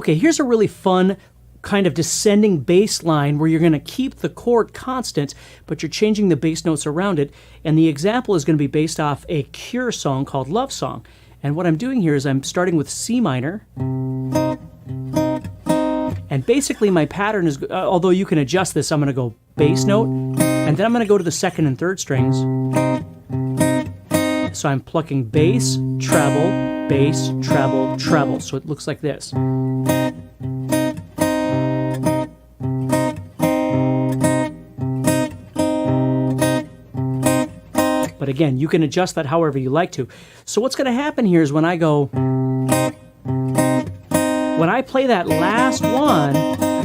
Okay, here's a really fun kind of descending bass line where you're going to keep the chord constant, but you're changing the bass notes around it. And the example is going to be based off a Cure song called Love Song. And what I'm doing here is I'm starting with C minor. And basically my pattern is, although you can adjust this, I'm going to go bass note, and then I'm going to go to the second and third strings. So I'm plucking bass, treble, treble. So it looks like this. But again, you can adjust that however you like to. So what's going to happen here is when I play that last one,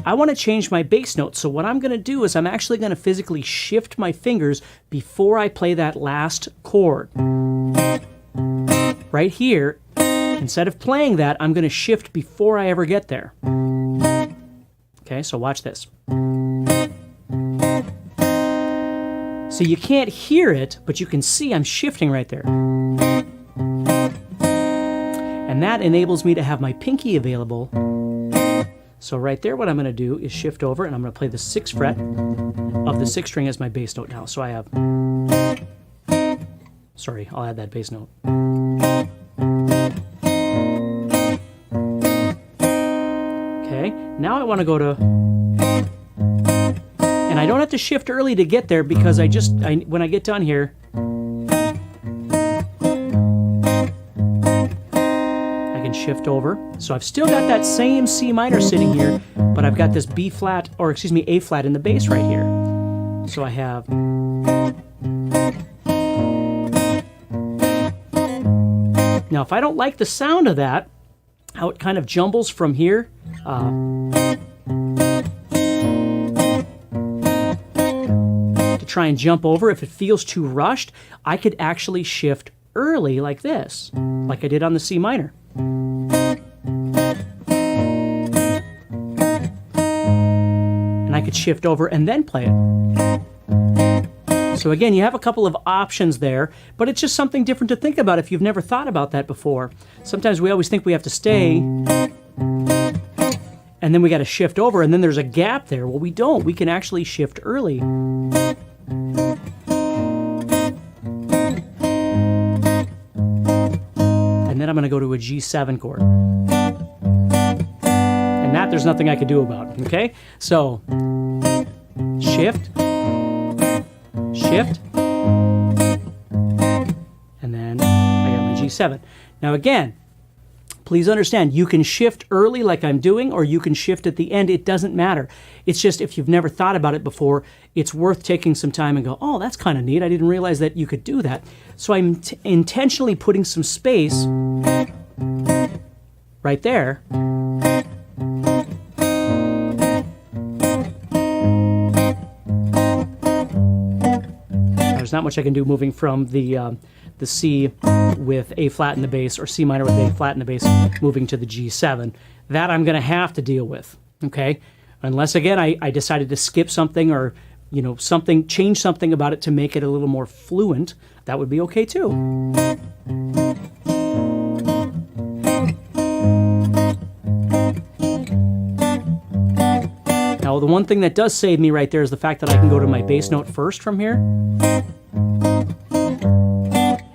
I want to change my bass note. So what I'm going to do is I'm actually going to physically shift my fingers before I play that last chord. Right here, instead of playing that, I'm going to shift before I ever get there. Okay, so watch this. So you can't hear it, but you can see I'm shifting right there. And that enables me to have my pinky available. So right there, what I'm going to do is shift over, and I'm going to play the 6th fret of the 6th string as my bass note now. So I have... Sorry, I'll add that bass note. Okay, now I want to go to... And I don't have to shift early to get there because when I get done here, I can shift over. So I've still got that same C minor sitting here, but I've got this B flat, or excuse me, A flat in the bass right here. So I have... Now, if I don't like the sound of that, how it kind of jumbles from here, to try and jump over, if it feels too rushed, I could actually shift early like this, like I did on the C minor. And I could shift over and then play it. So again, you have a couple of options there, but it's just something different to think about if you've never thought about that before. Sometimes we always think we have to stay, and then we got to shift over, and then there's a gap there. Well, we don't. We can actually shift early. And then I'm going to go to a G7 chord. And that there's nothing I could do about, okay? So, shift, shift, and then I got my G7. Now again, please understand, you can shift early like I'm doing, or you can shift at the end. It doesn't matter. It's just if you've never thought about it before, it's worth taking some time and go, oh, that's kind of neat. I didn't realize that you could do that. So I'm intentionally putting some space right there. There's not much I can do moving from the C with A flat in the bass, or C minor with A flat in the bass, moving to the G7. That I'm going to have to deal with, okay? Unless, again, I decided to skip something, or, you know, change something about it to make it a little more fluent. That would be okay too. Now, the one thing that does save me right there is the fact that I can go to my bass note first from here,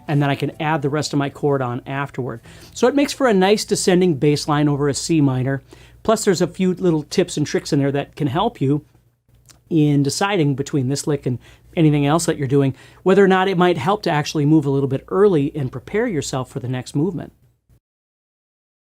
and then I can add the rest of my chord on afterward. So it makes for a nice descending bass line over a C minor. Plus there's a few little tips and tricks in there that can help you in deciding between this lick and anything else that you're doing, whether or not it might help to actually move a little bit early and prepare yourself for the next movement.